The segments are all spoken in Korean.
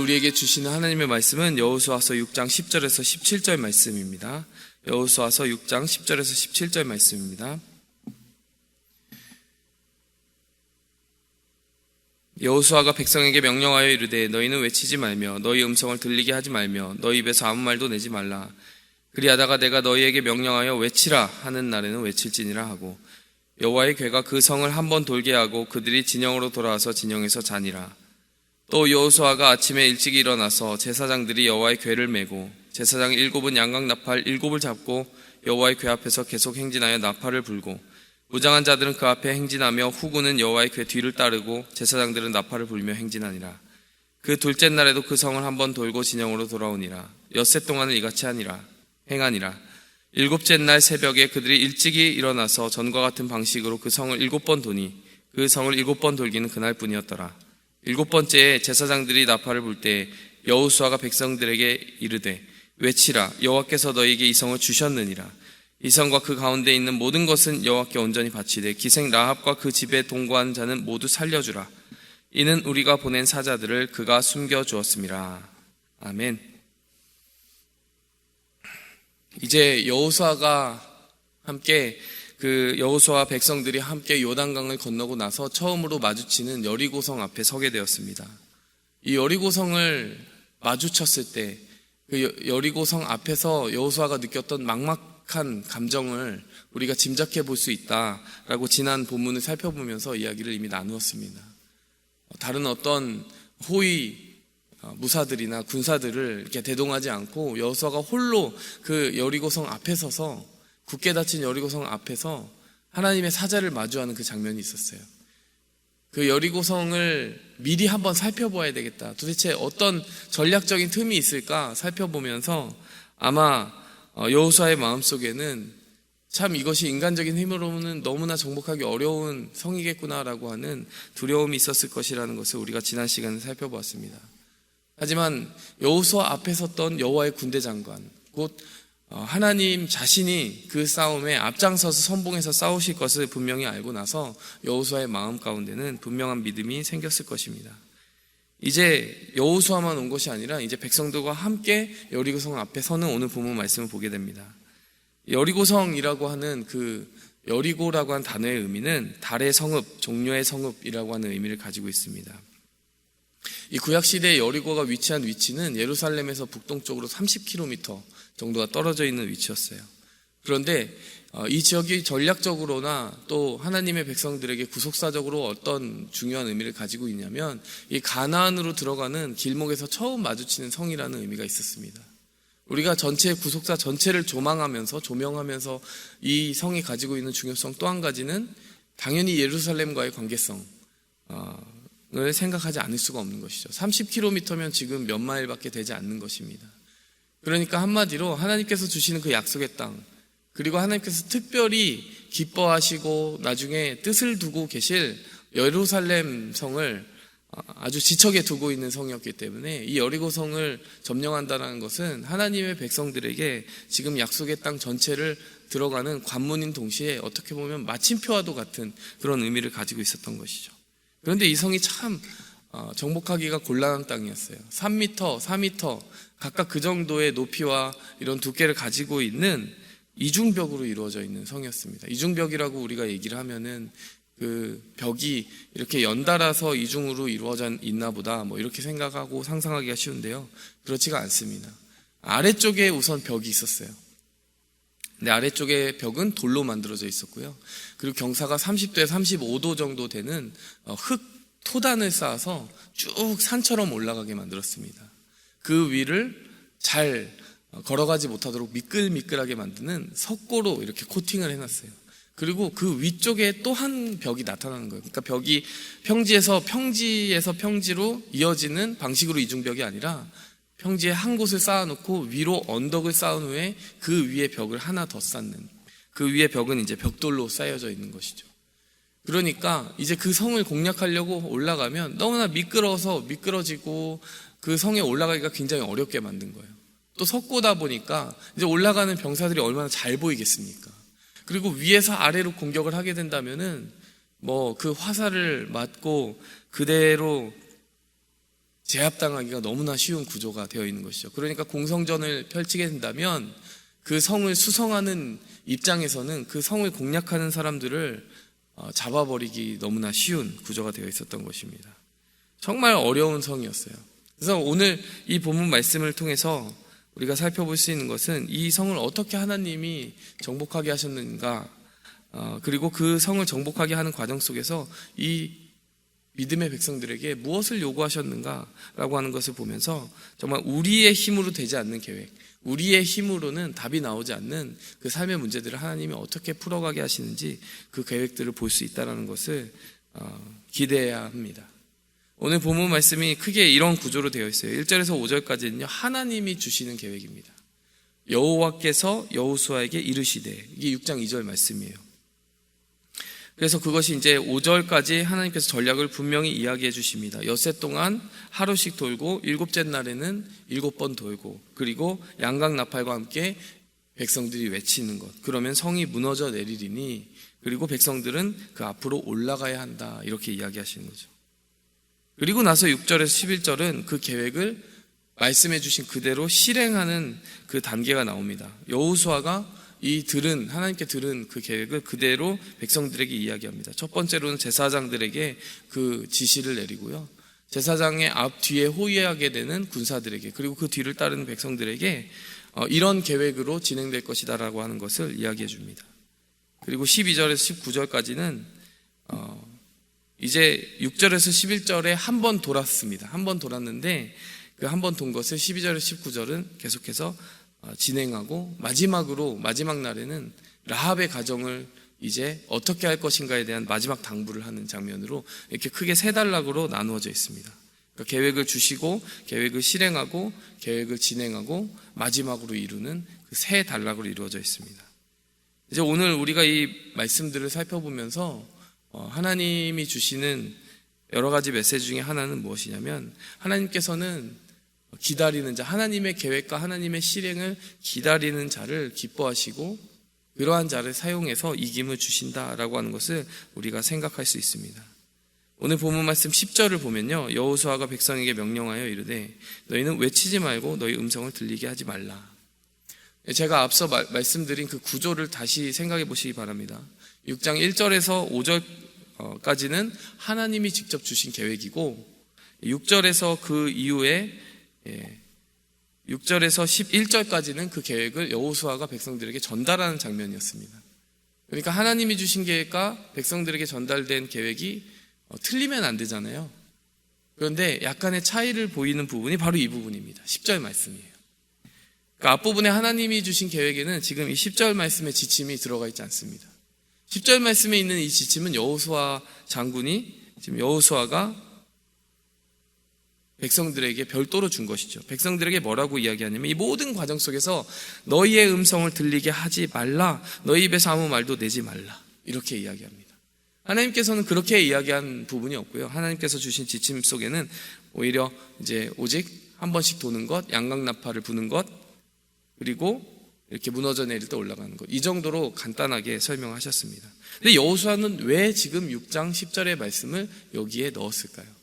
우리에게 주시는 하나님의 말씀은 여호수아서 6장 10절에서 17절 말씀입니다. 여호수아서 6장 10절에서 17절 말씀입니다. 여호수아가 백성에게 명령하여 이르되 너희는 외치지 말며 너희 음성을 들리게 하지 말며 너희 입에서 아무 말도 내지 말라. 그리하다가 내가 너희에게 명령하여 외치라 하는 날에는 외칠지니라 하고 여호와의 궤가 그 성을 한번 돌게 하고 그들이 진영으로 돌아와서 진영에서 자니라. 또 여호수아가 아침에 일찍 일어나서 제사장들이 여호와의 궤를 메고 제사장 7은 양각 나팔 7을 잡고 여호와의 궤 앞에서 계속 행진하여 나팔을 불고 무장한 자들은 그 앞에 행진하며 후군은 여호와의 궤 뒤를 따르고 제사장들은 나팔을 불며 행진하니라. 그 둘째 날에도 그 성을 한번 돌고 진영으로 돌아오니라. 엿새 동안을 이같이 행하니라. 7째 날 새벽에 그들이 일찍이 일어나서 전과 같은 방식으로 그 성을 7번 도니 그 성을 7번 돌기는 그날뿐이었더라. 7번째에 제사장들이 나팔을 불 때 여호수아가 백성들에게 이르되 외치라. 여호와께서 너희에게 이 성을 주셨느니라. 이 성과 그 가운데 있는 모든 것은 여호와께 온전히 바치되 기생 라합과 그 집에 동거한 자는 모두 살려주라. 이는 우리가 보낸 사자들을 그가 숨겨주었음이라. 아멘. 이제 여호수아가 함께 여호수아와 백성들이 함께 요단강을 건너고 나서 처음으로 마주치는 여리고성 앞에 서게 되었습니다. 이 여리고성을 마주쳤을 때 그 여리고성 앞에서 여호수아가 느꼈던 막막한 감정을 우리가 짐작해 볼 수 있다라고 지난 본문을 살펴보면서 이야기를 이미 나누었습니다. 다른 어떤 호위 무사들이나 군사들을 이렇게 대동하지 않고 여호수아가 홀로 그 여리고성 앞에 서서 굳게 닫힌 여리고성 앞에서 하나님의 사자를 마주하는 그 장면이 있었어요. 그 여리고성을 미리 한번 살펴봐야 되겠다. 도대체 어떤 전략적인 틈이 있을까 살펴보면서 아마 여호수아의 마음속에는 참 이것이 인간적인 힘으로는 너무나 정복하기 어려운 성이겠구나라고 하는 두려움이 있었을 것이라는 것을 우리가 지난 시간에 살펴보았습니다. 하지만 여호수아 앞에 섰던 여호와의 군대 장관, 곧 하나님 자신이 그 싸움에 앞장서서 선봉해서 싸우실 것을 분명히 알고 나서 여호수아의 마음 가운데는 분명한 믿음이 생겼을 것입니다. 이제 여호수아만 온 것이 아니라 이제 백성들과 함께 여리고성 앞에 서는 오늘 본문 말씀을 보게 됩니다. 여리고성이라고 하는 그 여리고라고 하는 단어의 의미는 달의 성읍, 종려의 성읍이라고 하는 의미를 가지고 있습니다. 이 구약시대의 여리고가 위치한 위치는 예루살렘에서 북동쪽으로 30km 정도가 떨어져 있는 위치였어요. 그런데 이 지역이 전략적으로나 또 하나님의 백성들에게 구속사적으로 어떤 중요한 의미를 가지고 있냐면 이 가나안으로 들어가는 길목에서 처음 마주치는 성이라는 의미가 있었습니다. 우리가 전체 구속사 전체를 조명하면서 이 성이 가지고 있는 중요성 또 한 가지는 당연히 예루살렘과의 관계성을 생각하지 않을 수가 없는 것이죠. 30km면 지금 몇 마일밖에 되지 않는 것입니다. 그러니까 한마디로 하나님께서 주시는 그 약속의 땅, 그리고 하나님께서 특별히 기뻐하시고 나중에 뜻을 두고 계실 예루살렘 성을 아주 지척에 두고 있는 성이었기 때문에 이 여리고성을 점령한다는 것은 하나님의 백성들에게 지금 약속의 땅 전체를 들어가는 관문인 동시에 어떻게 보면 마침표와도 같은 그런 의미를 가지고 있었던 것이죠. 그런데 이 성이 참 정복하기가 곤란한 땅이었어요. 3m, 4m 각각 그 정도의 높이와 이런 두께를 가지고 있는 이중벽으로 이루어져 있는 성이었습니다. 이중벽이라고 우리가 얘기를 하면은 그 벽이 이렇게 연달아서 이중으로 이루어져 있나 보다 뭐 이렇게 생각하고 상상하기가 쉬운데요. 그렇지가 않습니다. 아래쪽에 우선 벽이 있었어요. 근데 아래쪽에 벽은 돌로 만들어져 있었고요. 그리고 경사가 30도에서 35도 정도 되는 토단을 쌓아서 쭉 산처럼 올라가게 만들었습니다. 그 위를 잘 걸어가지 못하도록 미끌미끌하게 만드는 석고로 이렇게 코팅을 해놨어요. 그리고 그 위쪽에 또 한 벽이 나타나는 거예요. 그러니까 벽이 평지에서 평지로 이어지는 방식으로 이중벽이 아니라 평지에 한 곳을 쌓아놓고 위로 언덕을 쌓은 후에 그 위에 벽을 하나 더 쌓는, 그 위에 벽은 이제 벽돌로 쌓여져 있는 것이죠. 그러니까 이제 그 성을 공략하려고 올라가면 너무나 미끄러지고 그 성에 올라가기가 굉장히 어렵게 만든 거예요. 또 석고다 보니까 이제 올라가는 병사들이 얼마나 잘 보이겠습니까? 그리고 위에서 아래로 공격을 하게 된다면은 뭐 그 화살을 맞고 그대로 제압당하기가 너무나 쉬운 구조가 되어 있는 것이죠. 그러니까 공성전을 펼치게 된다면 그 성을 수성하는 입장에서는 그 성을 공략하는 사람들을 잡아버리기 너무나 쉬운 구조가 되어 있었던 것입니다. 정말 어려운 성이었어요. 그래서 오늘 이 본문 말씀을 통해서 우리가 살펴볼 수 있는 것은 이 성을 어떻게 하나님이 정복하게 하셨는가, 그리고 그 성을 정복하게 하는 과정 속에서 이 믿음의 백성들에게 무엇을 요구하셨는가라고 하는 것을 보면서 정말 우리의 힘으로 되지 않는 계획, 우리의 힘으로는 답이 나오지 않는 그 삶의 문제들을 하나님이 어떻게 풀어가게 하시는지 그 계획들을 볼 수 있다는 것을 기대해야 합니다. 오늘 본문 말씀이 크게 이런 구조로 되어 있어요. 1절에서 5절까지는요, 하나님이 주시는 계획입니다. 여호와께서 여호수아에게 이르시되, 이게 6장 2절 말씀이에요. 그래서 그것이 이제 5절까지 하나님께서 전략을 분명히 이야기해 주십니다. 엿새 동안 하루씩 돌고 7째 날에는 7번 돌고, 그리고 양각 나팔과 함께 백성들이 외치는 것, 그러면 성이 무너져 내리리니, 그리고 백성들은 그 앞으로 올라가야 한다, 이렇게 이야기하시는 거죠. 그리고 나서 6절에서 11절은 그 계획을 말씀해 주신 그대로 실행하는 그 단계가 나옵니다. 여호수아가 하나님께 들은 그 계획을 그대로 백성들에게 이야기합니다. 첫 번째로는 제사장들에게 그 지시를 내리고요, 제사장의 앞 뒤에 호위하게 되는 군사들에게, 그리고 그 뒤를 따르는 백성들에게 이런 계획으로 진행될 것이다 라고 하는 것을 이야기해 줍니다. 그리고 12절에서 19절까지는 이제 6절에서 11절에 한 번 돌았습니다. 한 번 돌았는데 그 한 번 돈 것을 12절에서 19절은 계속해서 진행하고, 마지막 날에는 라합의 가정을 이제 어떻게 할 것인가에 대한 마지막 당부를 하는 장면으로 이렇게 크게 3단락으로 나누어져 있습니다. 그러니까 계획을 주시고, 계획을 실행하고, 계획을 진행하고, 마지막으로 이루는 그 3단락으로 이루어져 있습니다. 이제 오늘 우리가 이 말씀들을 살펴보면서 하나님이 주시는 여러 가지 메시지 중에 하나는 무엇이냐면, 하나님께서는 기다리는 자, 하나님의 계획과 하나님의 실행을 기다리는 자를 기뻐하시고 그러한 자를 사용해서 이김을 주신다라고 하는 것을 우리가 생각할 수 있습니다. 오늘 본문 말씀 10절을 보면요, 여호수아가 백성에게 명령하여 이르되 너희는 외치지 말고 너희 음성을 들리게 하지 말라. 제가 앞서 말씀드린 그 구조를 다시 생각해 보시기 바랍니다. 6장 1절에서 5절까지는 하나님이 직접 주신 계획이고, 6절에서 그 이후에 6절에서 11절까지는 그 계획을 여호수아가 백성들에게 전달하는 장면이었습니다. 그러니까 하나님이 주신 계획과 백성들에게 전달된 계획이 틀리면 안 되잖아요. 그런데 약간의 차이를 보이는 부분이 바로 이 부분입니다. 10절 말씀이에요. 그러니까 앞부분에 하나님이 주신 계획에는 지금 이 10절 말씀의 지침이 들어가 있지 않습니다. 10절 말씀에 있는 이 지침은 여호수아 장군이, 지금 여호수아가 백성들에게 별도로 준 것이죠. 백성들에게 뭐라고 이야기하냐면, 이 모든 과정 속에서 너희의 음성을 들리게 하지 말라, 너희 입에서 아무 말도 내지 말라, 이렇게 이야기합니다. 하나님께서는 그렇게 이야기한 부분이 없고요, 하나님께서 주신 지침 속에는 오히려 이제 오직 한 번씩 도는 것, 양각 나팔을 부는 것, 그리고 이렇게 무너져 내릴 때 올라가는 것, 이 정도로 간단하게 설명하셨습니다. 근데 여호수아는 왜 지금 6장 10절의 말씀을 여기에 넣었을까요?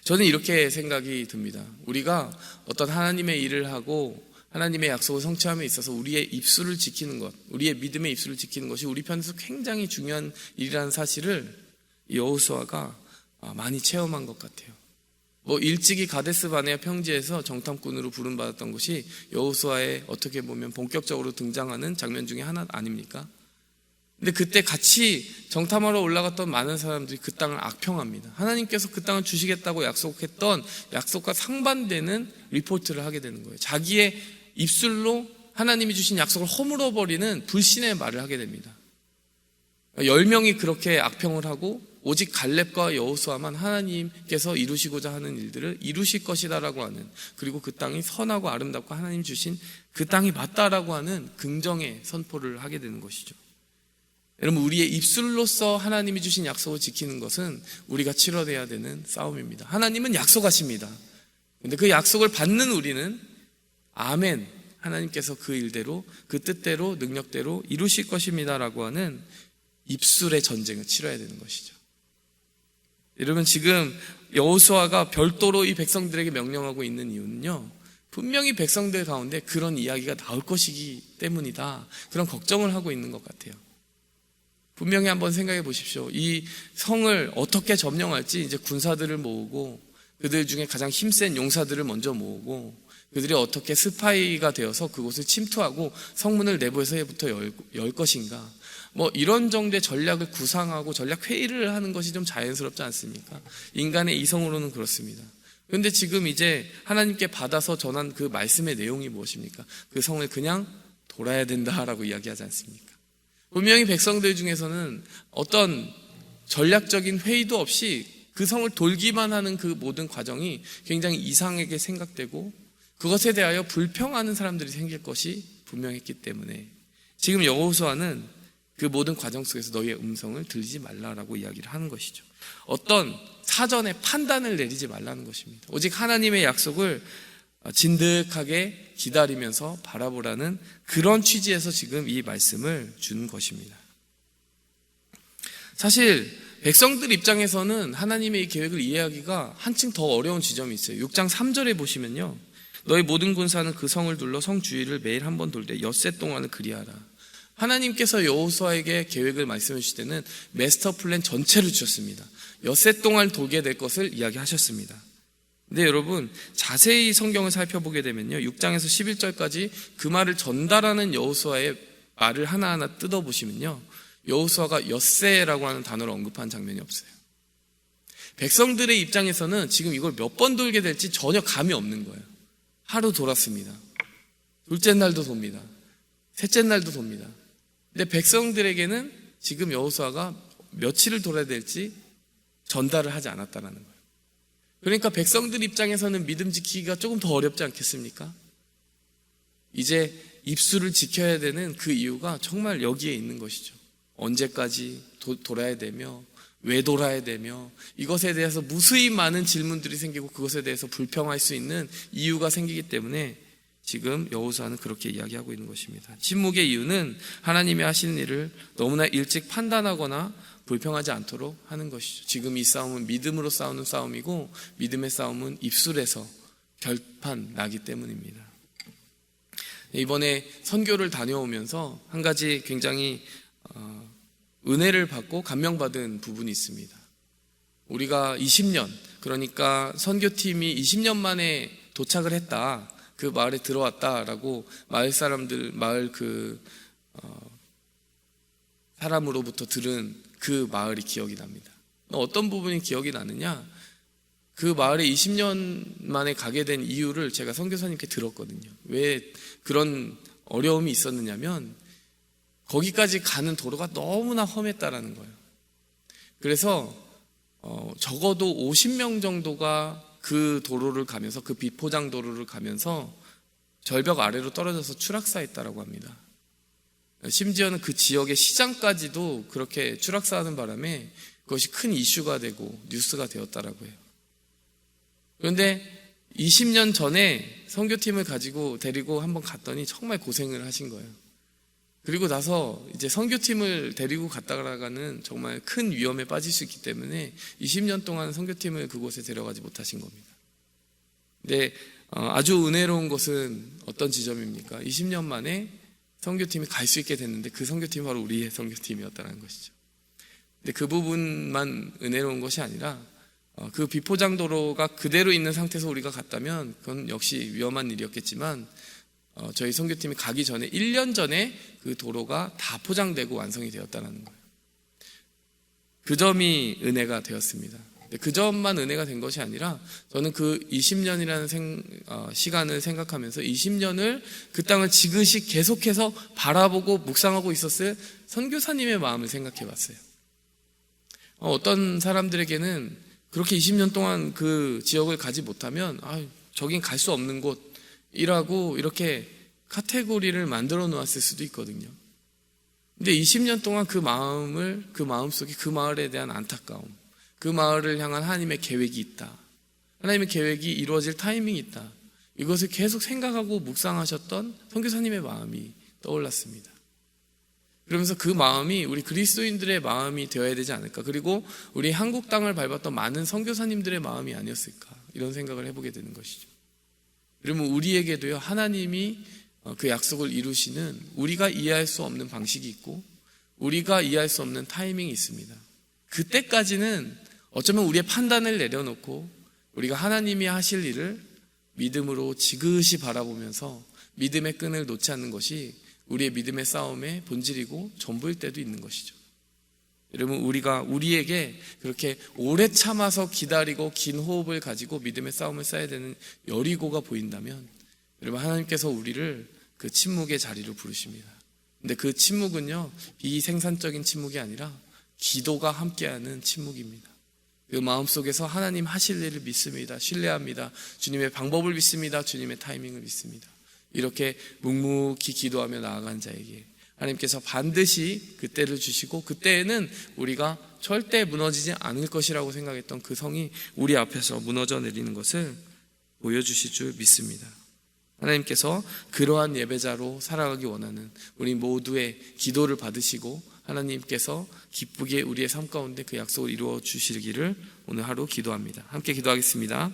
저는 이렇게 생각이 듭니다. 우리가 어떤 하나님의 일을 하고 하나님의 약속을 성취함에 있어서 우리의 입술을 지키는 것, 우리의 믿음의 입술을 지키는 것이 우리 편에서 굉장히 중요한 일이라는 사실을 여호수아가 많이 체험한 것 같아요. 일찍이 가데스 바네아 평지에서 정탐꾼으로 부름받았던 것이 여호수아의 어떻게 보면 본격적으로 등장하는 장면 중에 하나 아닙니까? 근데 그때 같이 정탐하러 올라갔던 많은 사람들이 그 땅을 악평합니다. 하나님께서 그 땅을 주시겠다고 약속했던 약속과 상반되는 리포트를 하게 되는 거예요. 자기의 입술로 하나님이 주신 약속을 허물어버리는 불신의 말을 하게 됩니다. 10명이 그렇게 악평을 하고 오직 갈렙과 여호수아만 하나님께서 이루시고자 하는 일들을 이루실 것이다라고 하는, 그리고 그 땅이 선하고 아름답고 하나님 주신 그 땅이 맞다라고 하는 긍정의 선포를 하게 되는 것이죠. 여러분, 우리의 입술로서 하나님이 주신 약속을 지키는 것은 우리가 치러내야 되는 싸움입니다. 하나님은 약속하십니다. 그런데 그 약속을 받는 우리는 아멘, 하나님께서 그 일대로 그 뜻대로 능력대로 이루실 것입니다 라고 하는 입술의 전쟁을 치러야 되는 것이죠. 여러분, 지금 여호수아가 별도로 이 백성들에게 명령하고 있는 이유는요, 분명히 백성들 가운데 그런 이야기가 나올 것이기 때문이다, 그런 걱정을 하고 있는 것 같아요. 분명히 한번 생각해 보십시오. 이 성을 어떻게 점령할지 이제 군사들을 모으고, 그들 중에 가장 힘센 용사들을 먼저 모으고, 그들이 어떻게 스파이가 되어서 그곳을 침투하고 성문을 내부에서부터 열 것인가, 뭐 이런 정도의 전략을 구상하고 전략 회의를 하는 것이 좀 자연스럽지 않습니까? 인간의 이성으로는 그렇습니다. 그런데 지금 이제 하나님께 받아서 전한 그 말씀의 내용이 무엇입니까? 그 성을 그냥 돌아야 된다라고 이야기하지 않습니까? 분명히 백성들 중에서는 어떤 전략적인 회의도 없이 그 성을 돌기만 하는 그 모든 과정이 굉장히 이상하게 생각되고, 그것에 대하여 불평하는 사람들이 생길 것이 분명했기 때문에 지금 여호수아는 그 모든 과정 속에서 너희의 음성을 들리지 말라라고 이야기를 하는 것이죠. 어떤 사전에 판단을 내리지 말라는 것입니다. 오직 하나님의 약속을 진득하게 기다리면서 바라보라는 그런 취지에서 지금 이 말씀을 준 것입니다. 사실 백성들 입장에서는 하나님의 이 계획을 이해하기가 한층 더 어려운 지점이 있어요. 6장 3절에 보시면요, 너희 모든 군사는 그 성을 둘러 성 주위를 매일 한 번 돌되 엿새 동안을 그리하라. 하나님께서 여호수아에게 계획을 말씀해 주실 때는 마스터 플랜 전체를 주셨습니다. 엿새 동안 돌게 될 것을 이야기하셨습니다. 근데 여러분, 자세히 성경을 살펴보게 되면요, 6장에서 11절까지 그 말을 전달하는 여호수아의 말을 하나하나 뜯어보시면요, 여호수아가 엿새라고 하는 단어를 언급한 장면이 없어요. 백성들의 입장에서는 지금 이걸 몇 번 돌게 될지 전혀 감이 없는 거예요. 하루 돌았습니다. 둘째 날도 돕니다. 셋째 날도 돕니다. 근데 백성들에게는 지금 여호수아가 며칠을 돌아야 될지 전달을 하지 않았다는 거예요. 그러니까 백성들 입장에서는 믿음 지키기가 조금 더 어렵지 않겠습니까? 이제 입술을 지켜야 되는 그 이유가 정말 여기에 있는 것이죠. 언제까지 돌아야 되며, 왜 돌아야 되며, 이것에 대해서 무수히 많은 질문들이 생기고 그것에 대해서 불평할 수 있는 이유가 생기기 때문에 지금 여호수아는 그렇게 이야기하고 있는 것입니다. 침묵의 이유는 하나님이 하시는 일을 너무나 일찍 판단하거나 불평하지 않도록 하는 것이죠. 지금 이 싸움은 믿음으로 싸우는 싸움이고, 믿음의 싸움은 입술에서 결판 나기 때문입니다. 이번에 선교를 다녀오면서 한 가지 굉장히 은혜를 받고 감명받은 부분이 있습니다. 우리가 20년, 그러니까 선교팀이 20년 만에 도착을 했다, 그 마을에 들어왔다라고 마을 사람들, 마을 사람으로부터 들은 그 마을이 기억이 납니다. 어떤 부분이 기억이 나느냐, 그 마을에 20년 만에 가게 된 이유를 제가 선교사님께 들었거든요. 왜 그런 어려움이 있었느냐면, 거기까지 가는 도로가 너무나 험했다라는 거예요. 그래서 적어도 50명 정도가 그 도로를 가면서, 그 비포장 도로를 가면서 절벽 아래로 떨어져서 추락사했다라고 합니다. 심지어는 그 지역의 시장까지도 그렇게 추락사하는 바람에 그것이 큰 이슈가 되고 뉴스가 되었다라고 해요. 그런데 20년 전에 선교팀을 가지고 데리고 한번 갔더니 정말 고생을 하신 거예요. 그리고 나서 이제 선교팀을 데리고 갔다가는 정말 큰 위험에 빠질 수 있기 때문에 20년 동안 선교팀을 그곳에 데려가지 못하신 겁니다. 근데 아주 은혜로운 것은 어떤 지점입니까? 20년 만에 선교팀이 갈 수 있게 됐는데 그 선교팀이 바로 우리의 선교팀이었다는 것이죠. 근데 그 부분만 은혜로운 것이 아니라 그 비포장도로가 그대로 있는 상태에서 우리가 갔다면 그건 역시 위험한 일이었겠지만, 저희 선교팀이 가기 전에 1년 전에 그 도로가 다 포장되고 완성이 되었다는 거예요. 그 점이 은혜가 되었습니다. 그 점만 은혜가 된 것이 아니라 저는 그 20년이라는 시간을 생각하면서 20년을 그 땅을 지그시 계속해서 바라보고 묵상하고 있었을 선교사님의 마음을 생각해 봤어요. 어떤 사람들에게는 그렇게 20년 동안 그 지역을 가지 못하면 저긴 갈 수 없는 곳이라고 이렇게 카테고리를 만들어 놓았을 수도 있거든요. 근데 20년 동안 그 마음속에 그 마을에 대한 안타까움, 그 마을을 향한 하나님의 계획이 있다, 하나님의 계획이 이루어질 타이밍이 있다, 이것을 계속 생각하고 묵상하셨던 선교사님의 마음이 떠올랐습니다. 그러면서 그 마음이 우리 그리스도인들의 마음이 되어야 되지 않을까. 그리고 우리 한국 땅을 밟았던 많은 선교사님들의 마음이 아니었을까. 이런 생각을 해보게 되는 것이죠. 그러면 우리에게도요, 하나님이 그 약속을 이루시는 우리가 이해할 수 없는 방식이 있고 우리가 이해할 수 없는 타이밍이 있습니다. 그때까지는 어쩌면 우리의 판단을 내려놓고 우리가 하나님이 하실 일을 믿음으로 지그시 바라보면서 믿음의 끈을 놓지 않는 것이 우리의 믿음의 싸움의 본질이고 전부일 때도 있는 것이죠. 여러분, 우리에게 그렇게 오래 참아서 기다리고 긴 호흡을 가지고 믿음의 싸움을 쌓아야 되는 여리고가 보인다면 여러분, 하나님께서 우리를 그 침묵의 자리로 부르십니다. 근데 그 침묵은요, 비생산적인 침묵이 아니라 기도가 함께하는 침묵입니다. 그 마음속에서 하나님 하실 일을 믿습니다. 신뢰합니다. 주님의 방법을 믿습니다. 주님의 타이밍을 믿습니다. 이렇게 묵묵히 기도하며 나아간 자에게 하나님께서 반드시 그때를 주시고 그때에는 우리가 절대 무너지지 않을 것이라고 생각했던 그 성이 우리 앞에서 무너져 내리는 것을 보여주실 줄 믿습니다. 하나님께서 그러한 예배자로 살아가기 원하는 우리 모두의 기도를 받으시고 하나님께서 기쁘게 우리의 삶 가운데 그 약속을 이루어 주시기를 오늘 하루 기도합니다. 함께 기도하겠습니다.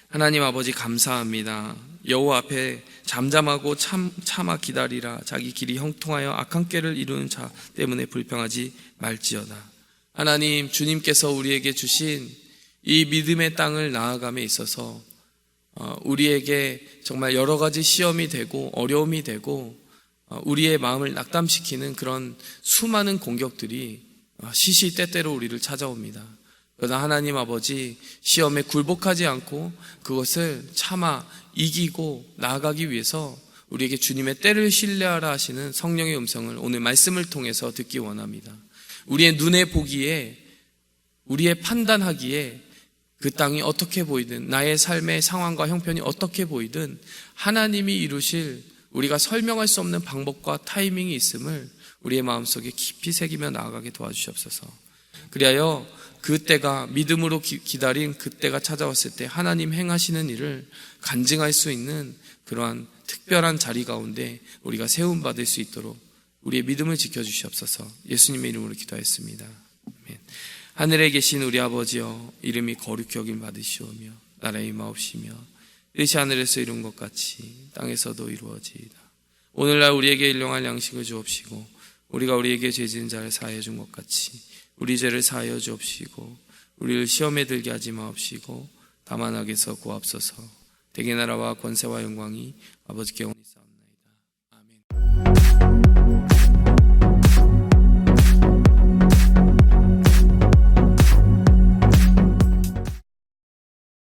하나님 아버지, 감사합니다. 여호와 앞에 잠잠하고 참아 기다리라. 자기 길이 형통하여 악한 꾀를 이루는 자 때문에 불평하지 말지어다. 하나님, 주님께서 우리에게 주신 이 믿음의 땅을 나아감에 있어서 우리에게 정말 여러 가지 시험이 되고 어려움이 되고 우리의 마음을 낙담시키는 그런 수많은 공격들이 시시때때로 우리를 찾아옵니다. 그러나 하나님 아버지, 시험에 굴복하지 않고 그것을 참아 이기고 나아가기 위해서 우리에게 주님의 때를 신뢰하라 하시는 성령의 음성을 오늘 말씀을 통해서 듣기 원합니다. 우리의 눈에 보기에, 우리의 판단하기에 그 땅이 어떻게 보이든, 나의 삶의 상황과 형편이 어떻게 보이든 하나님이 이루실 우리가 설명할 수 없는 방법과 타이밍이 있음을 우리의 마음속에 깊이 새기며 나아가게 도와주시옵소서. 그리하여 그때가, 믿음으로 기다린 그때가 찾아왔을 때 하나님 행하시는 일을 간증할 수 있는 그러한 특별한 자리 가운데 우리가 세움받을 수 있도록 우리의 믿음을 지켜주시옵소서. 예수님의 이름으로 기도하였습니다. 아멘. 하늘에 계신 우리 아버지여, 이름이 거룩히 여김 받으시오며 나라의 임하옵시며 뜻이 하늘에서 이룬 것 같이 땅에서도 이루어지이다. 오늘날 우리에게 일용할 양식을 주옵시고 우리가 우리에게 죄 지은 자를 사하여 준 것 같이 우리 죄를 사하여 주옵시고 우리를 시험에 들게 하지 마옵시고 다만 악에서 구하옵소서. 대개 나라와 권세와 영광이 아버지께